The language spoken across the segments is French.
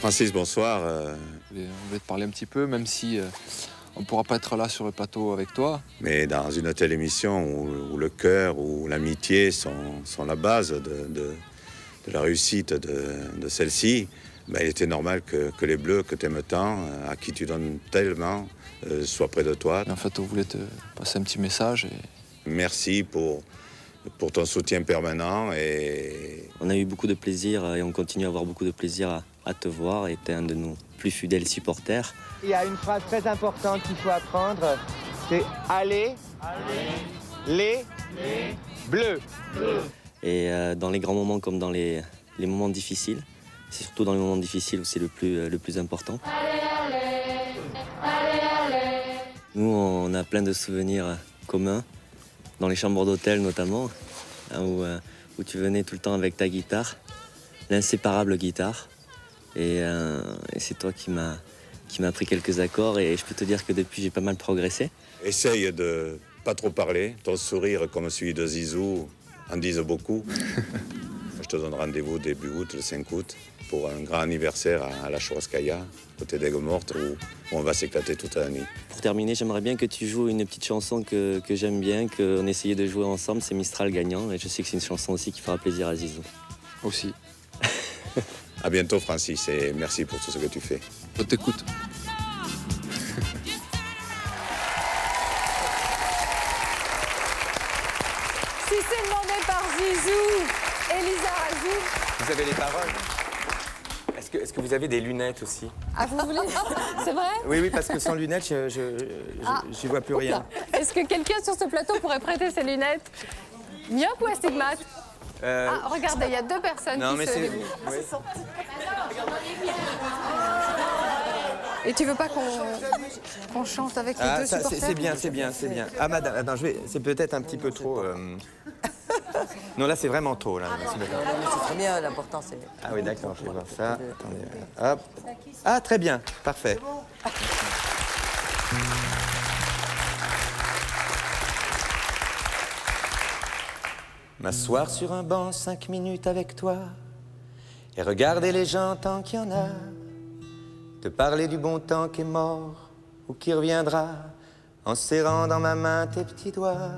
Francis, bonsoir. On voulait te parler un petit peu, même si on ne pourra pas être là sur le plateau avec toi. Mais dans une telle émission où le cœur, où l'amitié sont la base de la réussite de celle-ci, il était normal que les Bleus que tu aimes tant, à qui tu donnes tellement, soient près de toi. Et en fait, on voulait te passer un petit message. Merci pour ton soutien permanent. Et on a eu beaucoup de plaisir et on continue à avoir beaucoup de plaisir à te voir et tu es un de nos plus fidèles supporters. Il y a une phrase très importante qu'il faut apprendre, c'est « Allez, les bleus ». Et dans les grands moments comme dans les moments difficiles, c'est surtout dans les moments difficiles où c'est le plus important. Nous, on a plein de souvenirs communs, dans les chambres d'hôtel notamment, hein, où tu venais tout le temps avec ta guitare, l'inséparable guitare. Et c'est toi qui m'as appris quelques accords et je peux te dire que depuis, j'ai pas mal progressé. Essaye de pas trop parler. Ton sourire, comme celui de Zizou, en disent beaucoup. Je te donne rendez-vous début août, le 5 août, pour un grand anniversaire à la Churrascaria, côté d'Aigues-Mortes, où on va s'éclater toute la nuit. Pour terminer, j'aimerais bien que tu joues une petite chanson que j'aime bien, qu'on essayait de jouer ensemble, c'est Mistral gagnant, et je sais que c'est une chanson aussi qui fera plaisir à Zizou. Aussi. À bientôt, Francis, et merci pour tout ce que tu fais. On t'écoute. Si c'est demandé par Zizou, Elisa Rajou. Vous avez les paroles. Est-ce que vous avez des lunettes aussi? Ah, vous voulez? C'est vrai? Oui, parce que sans lunettes, j'y vois plus rien. Est-ce que quelqu'un sur ce plateau pourrait prêter ses lunettes? Myope ou astigmate? Ah, regardez, il y a deux personnes Non, qui mais se... c'est... Oui. Oui. Et tu veux pas qu'on chante avec les deux supporters? C'est bien. Ah, madame, attends, c'est peut-être un petit peu trop... Non, là, c'est vraiment trop, là. C'est très bien, l'important, c'est... Ah oui, d'accord, je vais voir ça. Attendez, hop. Ah, très bien, parfait. M'asseoir sur un banc 5 minutes avec toi et regarder les gens tant qu'il y en a. Te parler du bon temps qui est mort ou qui reviendra en serrant dans ma main tes petits doigts.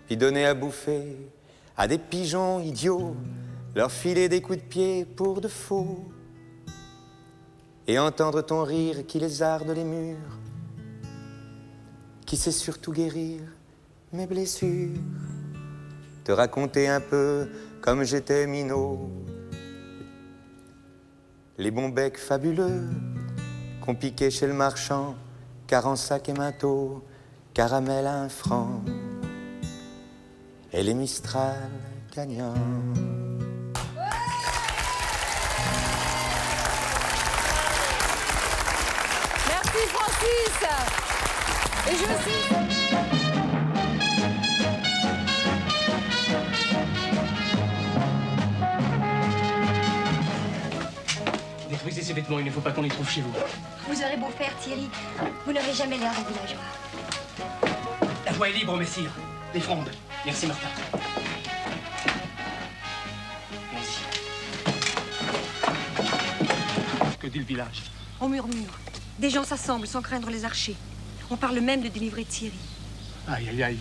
Puis donner à bouffer à des pigeons idiots, leur filer des coups de pied pour de faux. Et entendre ton rire qui lézarde les murs, qui sait surtout guérir mes blessures. Te raconter un peu comme j'étais minot, les bons becs fabuleux qu'on piquait chez le marchand, car en sac et manteau, caramel à 1 franc, et les Mistral gagnants. Merci Francis. Et je aussi... Détruisez ces vêtements, il ne faut pas qu'on les trouve chez vous. Vous aurez beau faire, Thierry, vous n'aurez jamais l'air d'un villageois. La voie est libre, messire. Les frondes. Merci, Martin. Allons-y. Que dit le village? On murmure. Des gens s'assemblent sans craindre les archers. On parle même de délivrer Thierry. Aïe, aïe, aïe.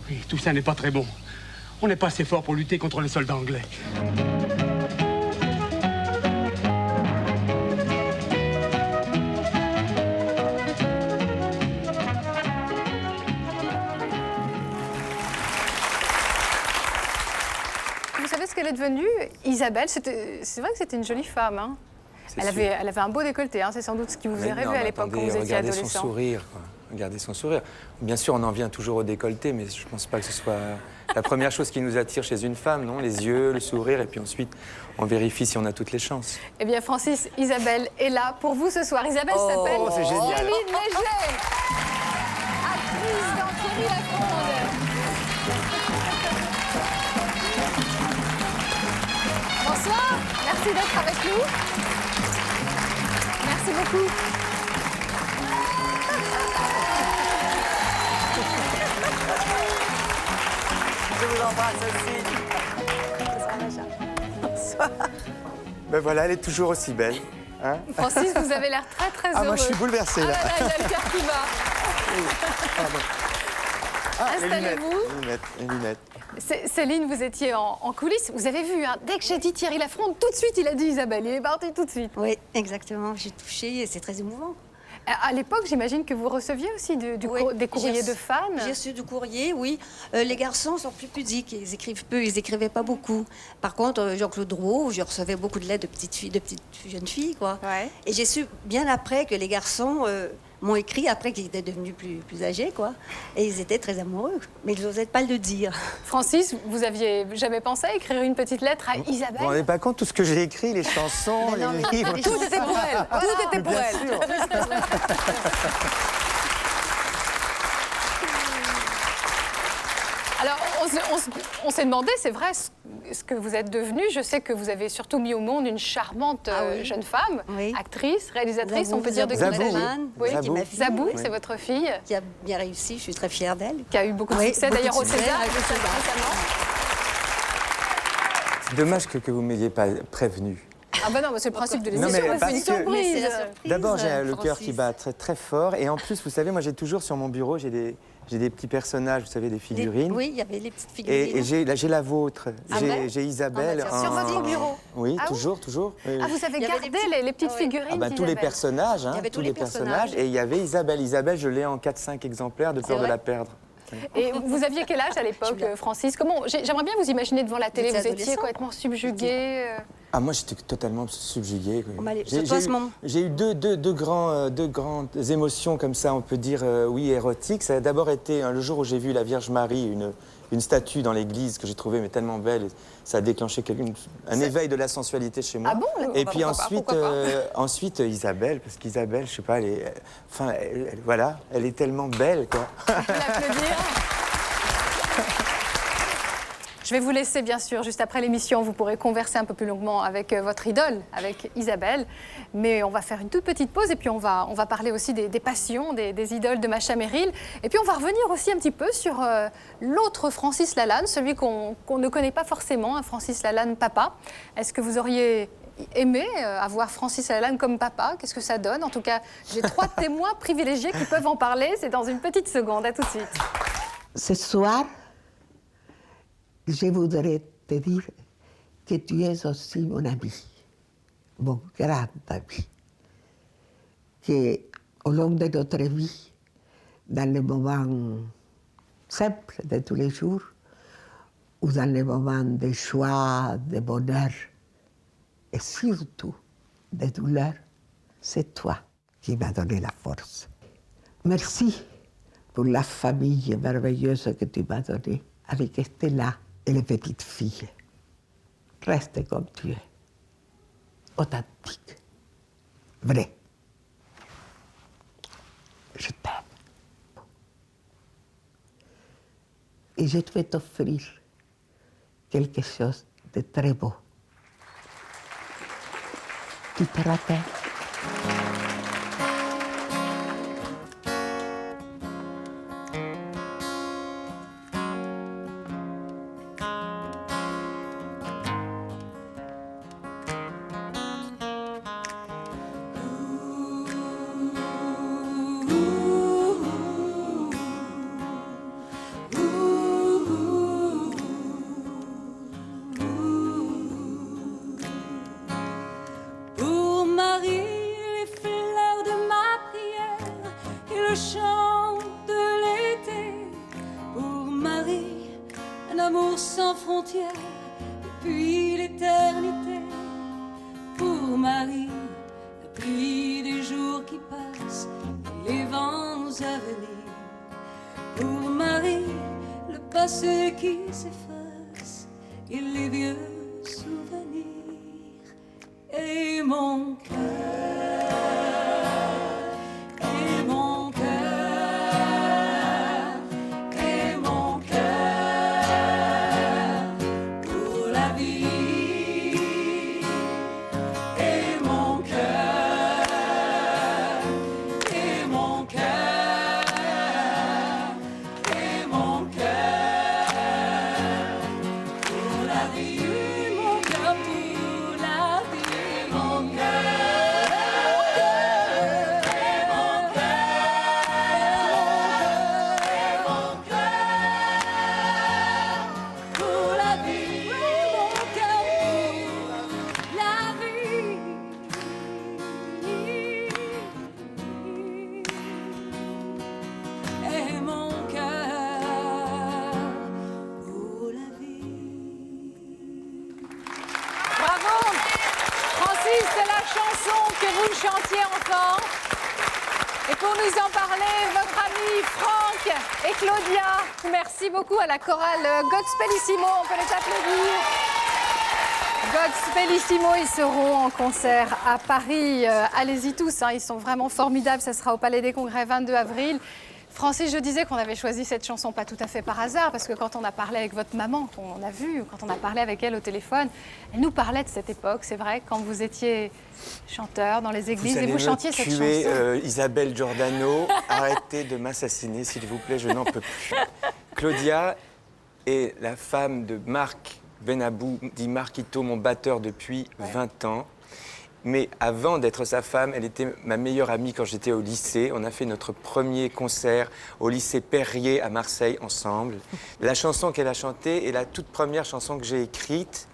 Oui, tout ça n'est pas très bon. On n'est pas assez fort pour lutter contre les soldats anglais. Vous savez ce qu'elle est devenue? Isabelle, c'est vrai que c'était une jolie femme. Hein. Elle avait un beau décolleté, hein. C'est sans doute ce qui vous faisait rêver à l'époque quand vous étiez regardez adolescent. son sourire, quoi. Regardez son sourire. Bien sûr, on en vient toujours au décolleté, mais je ne pense pas que ce soit la première chose qui nous attire chez une femme, non? Les yeux, le sourire, et puis ensuite, on vérifie si on a toutes les chances. Eh bien, Francis, Isabelle est là pour vous ce soir. Isabelle s'appelle c'est génial. Céline Léger, actrice dans Thierry Lafronde. Bonsoir, merci d'être avec nous. Merci beaucoup. Je vous embrasse aussi. Ben voilà, elle est toujours aussi belle. Hein? Francis, vous avez l'air très très heureux. Ah, moi je suis bouleversé là. Ah là là, il y a le cœur qui bat. Pardon. Ah, Installez-vous. Les lunettes. Céline, vous étiez en coulisses. Vous avez vu, hein, dès que j'ai dit Thierry Lafronde, tout de suite, il a dit Isabelle. Il est parti tout de suite. Oui, exactement. J'ai touché et c'est très émouvant. À l'époque, j'imagine que vous receviez aussi des courriers de fans. J'ai reçu du courrier, oui. Les garçons sont plus pudiques. Ils écrivent peu, ils écrivaient pas beaucoup. Par contre, Jean-Claude Drouot, je recevais beaucoup de lettres de petites filles, de petites jeunes filles, quoi. Ouais. Et j'ai su bien après que les garçons m'ont écrit, après qu'ils étaient devenus plus âgés, quoi. Et ils étaient très amoureux. Mais ils n'osaient pas le dire. Francis, vous aviez jamais pensé à écrire une petite lettre à Isabelle? Vous vous rendez pas compte tout ce que j'ai écrit, les chansons, Mais non, mais les livres. les Tout était pour elle. Tout était pour Bien elle. sûr. Alors, on s'est demandé, c'est vrai, ce que vous êtes devenue. Je sais que vous avez surtout mis au monde une charmante jeune femme, actrice, réalisatrice, on peut dire de Zabou, quel âge? oui. Qui est ma fille, Zabou, oui. c'est votre fille, Qui a bien réussi, je suis très fière d'elle. qui a eu beaucoup de Oui, succès beaucoup d'ailleurs de au succès, César avec le César. récemment. C'est dommage que vous ne m'ayez pas prévenu. Ah ben non, mais c'est le principe de Non, l'émission, mais c'est une parce que- Mais c'est surprise. la surprise. D'abord, j'ai le cœur qui Francis. bat très, très fort. Et en plus, vous savez, moi, j'ai toujours sur mon bureau, j'ai des petits personnages, vous savez, des figurines. Oui, il y avait les petites figurines. Et j'ai la vôtre. Ah bon J'ai Isabelle. Ah, bah, tiens, sur votre bureau. Oui, Ah oui toujours. Oui. Ah, vous avez Il y avait gardé des petits- les petites Ah oui. figurines Ah bah, tous les d'Isabelle. personnages, hein, Il y avait tous les personnages. Et il y avait Isabelle. Isabelle, je l'ai en 4-5 exemplaires de peur de vrai la perdre. Et vous aviez quel âge à l'époque, Francis? J'aimerais bien vous imaginer devant la télé. J'étais Vous étiez adolescent. complètement subjugué. Ah, moi, j'étais totalement subjugué. quoi. Oh, mais allez, J'ai- surtout à j'ai ce eu- moment. J'ai eu deux grandes émotions comme ça, on peut dire, oui, érotiques. Ça a d'abord été le jour où j'ai vu la Vierge Marie, une statue dans l'église que j'ai trouvée mais tellement belle. Et ça a déclenché un éveil de la sensualité chez moi. Ah bon? Et puis Pourquoi pas ensuite Isabelle, parce qu'Isabelle, je sais pas, voilà, elle est tellement belle, quoi. On peut l'applaudir. Je vais vous laisser, bien sûr, juste après l'émission. Vous pourrez converser un peu plus longuement avec votre idole, avec Isabelle. Mais on va faire une toute petite pause et puis on va parler aussi des passions, des idoles de Macha Merrill. Et puis on va revenir aussi un petit peu sur l'autre Francis Lalanne, celui qu'on ne connaît pas forcément, un Francis Lalanne papa. Est-ce que vous auriez aimé avoir Francis Lalanne comme papa? Qu'est-ce que ça donne? En tout cas, j'ai 3 témoins privilégiés qui peuvent en parler. C'est dans une petite seconde. À tout de suite. Ce soir, je voudrais te dire que tu es aussi mon ami, mon grand ami, qu'au long de notre vie, dans les moments simples de tous les jours, ou dans les moments de joie, de bonheur, et surtout de douleur, c'est toi qui m'as donné la force. Merci pour la famille merveilleuse que tu m'as donnée, avec Estella et les petites filles. Reste comme tu es, authentique, vrai. Je t'aime. Et je vais t'offrir quelque chose de très beau. Tu te rappelles? Pour Marie, les fleurs de ma prière et le chant de l'été. Pour Marie, un amour sans frontières depuis l'éternité. Pour Marie, la pluie des jours qui passent et les vents à venir. Pour Marie, le passé qui s'efface et les vieux souvenirs. Et mon cœur, et mon cœur, et mon cœur, pour la vie. Et mon cœur, et mon cœur, et mon cœur, pour la vie. Mon cœur pour la vie, mon cœur. c'est la chanson que vous chantiez enfant. Et pour nous en parler, votre ami Franck et Claudia. Merci beaucoup à la chorale Godspellissimo, on peut les applaudir. Godspellissimo, ils seront en concert à Paris. Allez-y tous, hein, ils sont vraiment formidables. Ça sera au Palais des Congrès 22 avril. Francis, je disais qu'on avait choisi cette chanson pas tout à fait par hasard, parce que quand on a parlé avec votre maman, qu'on a vu, quand on a parlé avec elle au téléphone, elle nous parlait de cette époque, c'est vrai, quand vous étiez chanteur dans les églises et vous chantiez cette chanson. Isabelle Giordano, arrêtez de m'assassiner, s'il vous plaît, je n'en peux plus. Claudia est la femme de Marc Benabou, dit Marquito, mon batteur depuis 20 ans. Mais avant d'être sa femme, elle était ma meilleure amie quand j'étais au lycée. On a fait notre premier concert au lycée Perrier à Marseille ensemble. La chanson qu'elle a chantée est la toute première chanson que j'ai écrite,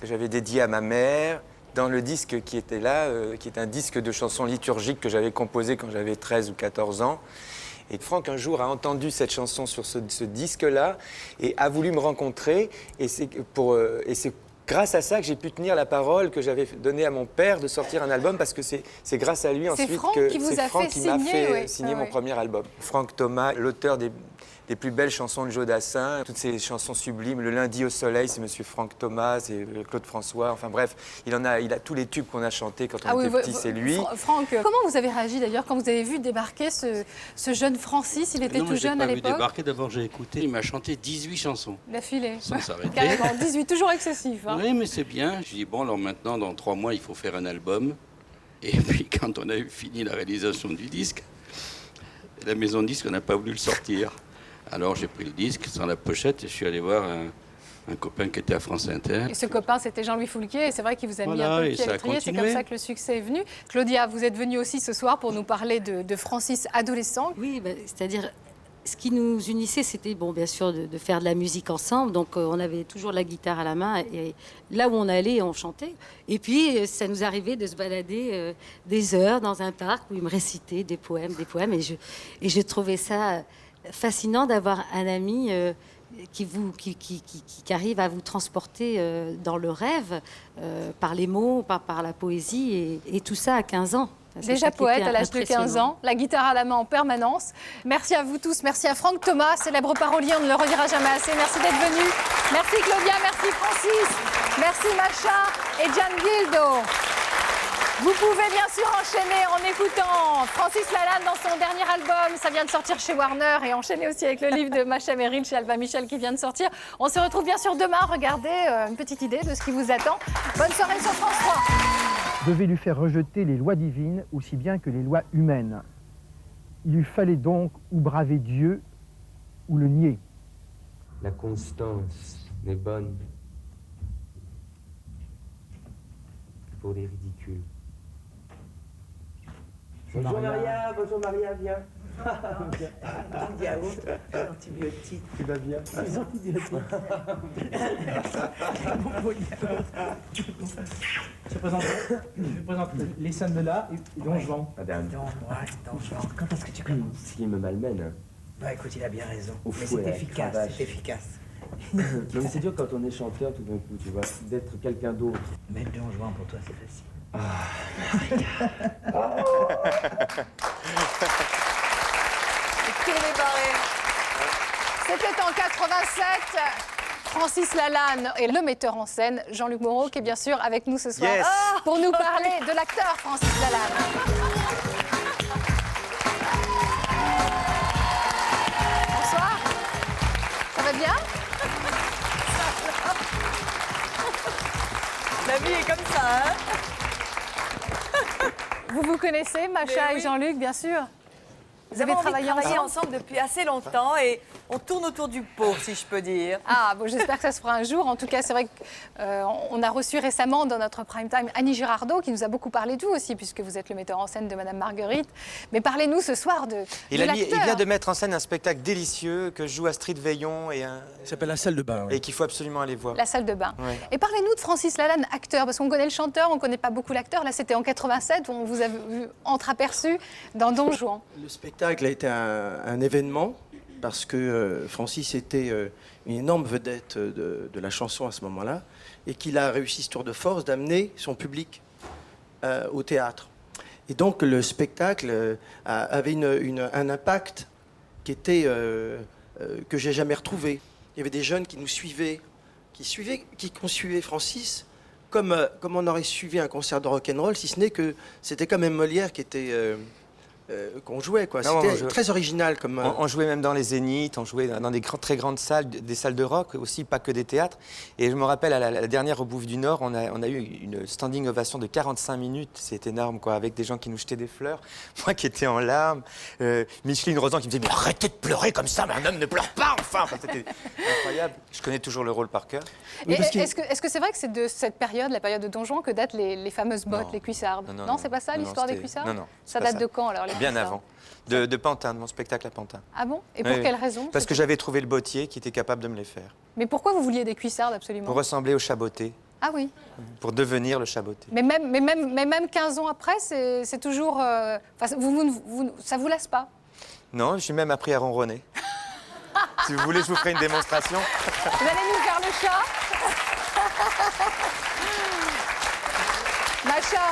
que j'avais dédiée à ma mère, dans le disque qui était là, qui est un disque de chansons liturgiques que j'avais composé quand j'avais 13 ou 14 ans. Et Franck, un jour, a entendu cette chanson sur ce disque-là et a voulu me rencontrer. Et c'est grâce à ça que j'ai pu tenir la parole que j'avais donnée à mon père de sortir un album, parce que c'est grâce à lui ensuite que c'est Franck qui m'a fait signer mon premier album. Franck Thomas, l'auteur des plus belles chansons de Joe Dassin, toutes ces chansons sublimes. Le lundi au soleil, c'est Monsieur Franck Thomas, c'est Claude François. Enfin bref, il a tous les tubes qu'on a chantés quand on était petits, c'est lui. Franck, comment vous avez réagi d'ailleurs quand vous avez vu débarquer ce jeune Francis? Il était tout jeune à l'époque. Non, je l'ai pas vu débarquer. D'abord, j'ai écouté. Il m'a chanté 18 chansons. D'affilée. Sans s'arrêter. Carrément, 18, toujours excessif. Hein. Oui, mais c'est bien. Je dis, bon, alors maintenant, dans 3 mois, il faut faire un album. Et puis, quand on a eu fini la réalisation du disque, la maison de disque n'a pas voulu le sortir. Alors j'ai pris le disque sans la pochette et je suis allé voir un copain qui était à France Inter. Et ce copain, c'était Jean-Louis Foulquier, et c'est vrai qu'il vous a mis un peu le pied à l'étrier, c'est comme ça que le succès est venu. Claudia, vous êtes venue aussi ce soir pour nous parler de Francis adolescent. Oui, c'est-à-dire, ce qui nous unissait, c'était, bon, bien sûr, de faire de la musique ensemble. Donc, on avait toujours la guitare à la main, et là où on allait, on chantait. Et puis, ça nous arrivait de se balader des heures dans un parc où il me récitait des poèmes, et je trouvais ça fascinant d'avoir un ami qui arrive à vous transporter dans le rêve par les mots, par la poésie, et tout ça à 15 ans. Déjà poète à l'âge de 15 ans, la guitare à la main en permanence. Merci à vous tous, merci à Franck Thomas, célèbre parolier, on ne le redira jamais assez. Merci d'être venu. Merci Claudia, merci Francis, merci Macha et Gian Gildo. Vous pouvez bien sûr enchaîner en écoutant Francis Lalanne dans son dernier album. Ça vient de sortir chez Warner, et enchaîner aussi avec le livre de Macha Merrill chez Albin Michel qui vient de sortir. On se retrouve bien sûr demain. Regardez une petite idée de ce qui vous attend. Bonne soirée sur France 3. Devait lui faire rejeter les lois divines aussi bien que les lois humaines. Il lui fallait donc ou braver Dieu ou le nier. La constance n'est bonne pour les ridicules. Bonjour Maria, viens. Yaourt, antibiotiques. Tu vas bien? Les antibiotiques. Je présente les scènes de là et Don Juan. Madame. Don Juan. Quand est-ce que tu commences? S'il me malmène. Bah écoute, il a bien raison. Mais c'est efficace, c'est efficace. Non, mais c'est dur quand on est chanteur tout d'un coup, tu vois, d'être quelqu'un d'autre. Mais Don Juan, pour toi, c'est facile. C'était en 87. Francis Lalanne et le metteur en scène Jean-Luc Moreau, qui est bien sûr avec nous ce soir pour nous parler de l'acteur Francis Lalanne. Bonsoir. Ça va bien? La vie est comme ça, hein? Vous connaissez, Macha et Jean-Luc, bien sûr. Vous avez travaillé ensemble depuis assez longtemps et on tourne autour du pot, si je peux dire. Ah, bon, j'espère que ça se fera un jour. En tout cas, c'est vrai qu'on a reçu récemment dans notre prime time Annie Girardot, qui nous a beaucoup parlé de vous aussi, puisque vous êtes le metteur en scène de Madame Marguerite. Mais parlez-nous ce soir de l'acteur. Il vient de mettre en scène un spectacle délicieux que joue Astrid Veillon. Il s'appelle La Salle de Bain. Oui. Et qu'il faut absolument aller voir. La Salle de Bain. Ouais. Et parlez-nous de Francis Lalanne, acteur, parce qu'on connaît le chanteur, on ne connaît pas beaucoup l'acteur. Là, c'était en 87, où on vous a vu entreaperçu dans Don Juan. Le spectacle a été un événement parce que Francis était une énorme vedette de la chanson à ce moment-là et qu'il a réussi ce tour de force d'amener son public au théâtre. Et donc le spectacle avait un impact qui était que j'ai jamais retrouvé. Il y avait des jeunes qui nous suivaient, qui suivaient Francis comme on aurait suivi un concert de rock'n'roll, si ce n'est que c'était quand même Molière qui était qu'on jouait, quoi. C'était très original comme. On jouait même dans les zéniths, on jouait dans des très grandes salles, des salles de rock aussi, pas que des théâtres. Et je me rappelle à la dernière au Bouffe du Nord, on a eu une standing ovation de 45 minutes, c'est énorme, quoi, avec des gens qui nous jetaient des fleurs, moi qui étais en larmes, Micheline Rosan qui me disait mais arrêtez de pleurer comme ça, mais un homme ne pleure pas, enfin. C'était incroyable. Je connais toujours le rôle par cœur. Et est-ce que c'est vrai que c'est de cette période, la période de Don Juan, que datent les fameuses bottes, les cuissardes? Non, c'est pas ça l'histoire des cuissardes? Non, non. Ça date de quand alors? Bien avant. De Pantin, de mon spectacle à Pantin. Ah bon? Et pour quelle raison? Parce que j'avais trouvé le bottier qui était capable de me les faire. Mais pourquoi vous vouliez des cuissardes absolument? Pour ressembler au chaboté. Ah oui. Pour devenir le chaboté. Mais même 15 ans après, c'est toujours... ça vous lasse pas? Non, j'ai même appris à ronronner. Si vous voulez, je vous ferai une démonstration. Vous allez nous faire le chat? Macha,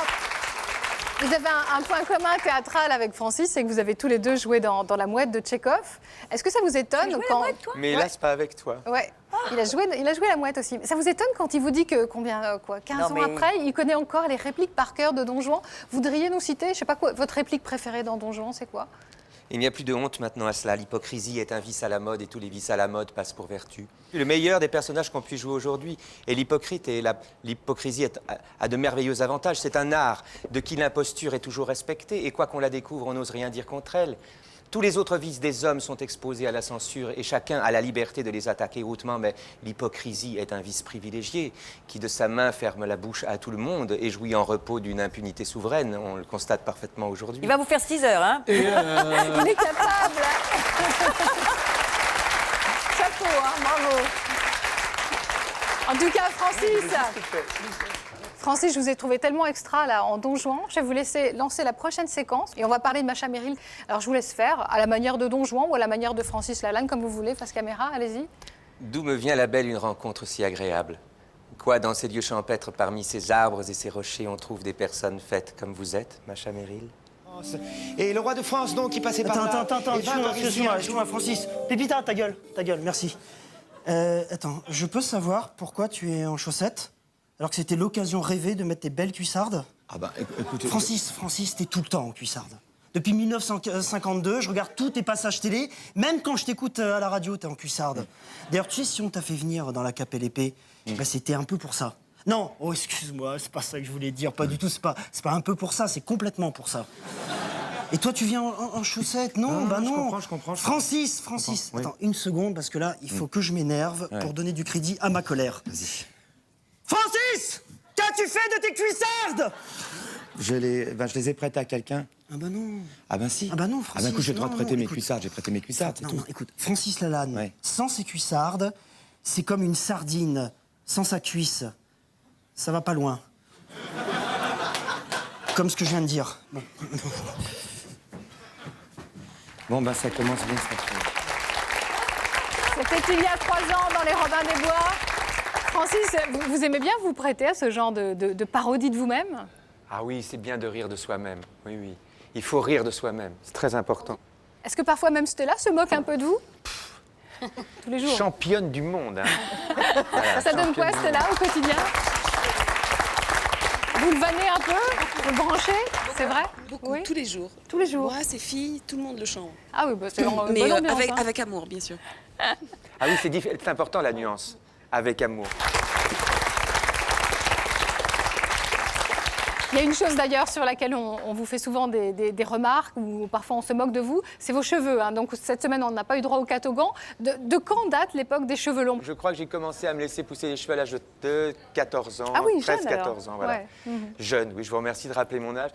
vous avez un point commun théâtral avec Francis, c'est que vous avez tous les deux joué dans La Mouette de Tchekhov. Est-ce que ça vous étonne quand... Mais là, c'est pas avec toi. Ouais. Il a joué La Mouette aussi. Ça vous étonne quand il vous dit que 15 ans après, il connaît encore les répliques par cœur de Don Juan? Vous voudriez nous citer, je sais pas quoi, votre réplique préférée dans Don Juan, c'est quoi? Il n'y a plus de honte maintenant à cela. L'hypocrisie est un vice à la mode et tous les vices à la mode passent pour vertu. Le meilleur des personnages qu'on puisse jouer aujourd'hui est l'hypocrite et l'hypocrisie a de merveilleux avantages. C'est un art de qui l'imposture est toujours respectée et quoi qu'on la découvre, on n'ose rien dire contre elle. Tous les autres vices des hommes sont exposés à la censure et chacun a la liberté de les attaquer hautement, mais l'hypocrisie est un vice privilégié qui de sa main ferme la bouche à tout le monde et jouit en repos d'une impunité souveraine. On le constate parfaitement aujourd'hui. Il va vous faire 6 heures, hein? Il est capable. Chapeau, hein, bravo. En tout cas, Francis, je vous ai trouvé tellement extra là en Don Juan. Je vais vous laisser lancer la prochaine séquence et on va parler de Macha Merrill. Alors je vous laisse faire à la manière de Don Juan ou à la manière de Francis Lalanne, comme vous voulez, face caméra, allez-y. D'où me vient la belle une rencontre si agréable? Quoi, dans ces lieux champêtres, parmi ces arbres et ces rochers, on trouve des personnes faites comme vous êtes, Macha Merrill? Et le roi de France, donc, qui passait par là. Attends, excuse-moi, Francis. Pépita, ta gueule, merci. Attends, je peux savoir pourquoi tu es en chaussettes? Alors que c'était l'occasion rêvée de mettre tes belles cuissardes? Ah bah, écoutez... Francis, t'es tout le temps en cuissarde. Depuis 1952, je regarde tous tes passages télé. Même quand je t'écoute à la radio, t'es en cuissarde. D'ailleurs, tu sais, si on t'a fait venir dans La Cape et l'Épée, bah, c'était un peu pour ça. Non, oh, excuse-moi, c'est pas ça que je voulais dire. Pas du tout, c'est pas un peu pour ça, c'est complètement pour ça. Et toi, tu viens en chaussettes? Non, bah non. Je comprends. Francis, attends, une seconde, parce que là, il faut que je m'énerve pour donner du crédit à ma colère. Vas-y. Francis! Qu'as-tu fait de tes cuissardes? Je les ai prêtées à quelqu'un. Ah bah non. Ah ben si. Ah bah non, Francis. Ah ben écoute, j'ai le droit de prêter mes écoute. cuissardes. J'ai prêté mes cuissardes, c'est tout. Non, écoute, Francis Lalanne, sans ses cuissardes, c'est comme une sardine sans sa cuisse. Ça va pas loin. Comme ce que je viens de dire. Bon. Bon, ben ça commence bien, ça. C'était il y a 3 ans dans Les Robins des Bois. Francis, vous aimez bien vous prêter à ce genre de parodie de vous-même? Ah oui, c'est bien de rire de soi-même. Oui. Il faut rire de soi-même. C'est très important. Est-ce que parfois même Stella se moque un peu de vous? Tous les jours. Championne du monde. Hein. Voilà, ça donne quoi, Stella, au quotidien? Vous le vannez un peu? Vous le branchez? C'est vrai? Beaucoup, tous les jours. Tous les jours? Moi, ses filles, tout le monde le chante. Ah oui, bah, c'est une mais bonne ambiance, avec amour, bien sûr. Ah oui, c'est important la nuance. Avec amour. Il y a une chose d'ailleurs sur laquelle on vous fait souvent des remarques ou parfois on se moque de vous, c'est vos cheveux. Hein. Donc cette semaine, on n'a pas eu droit au catogan. De quand date l'époque des cheveux longs? Je crois que j'ai commencé à me laisser pousser les cheveux à l'âge de 14 ans. Ah oui, 13, jeune, 14 ans, voilà. Ouais. Jeune, oui, je vous remercie de rappeler mon âge.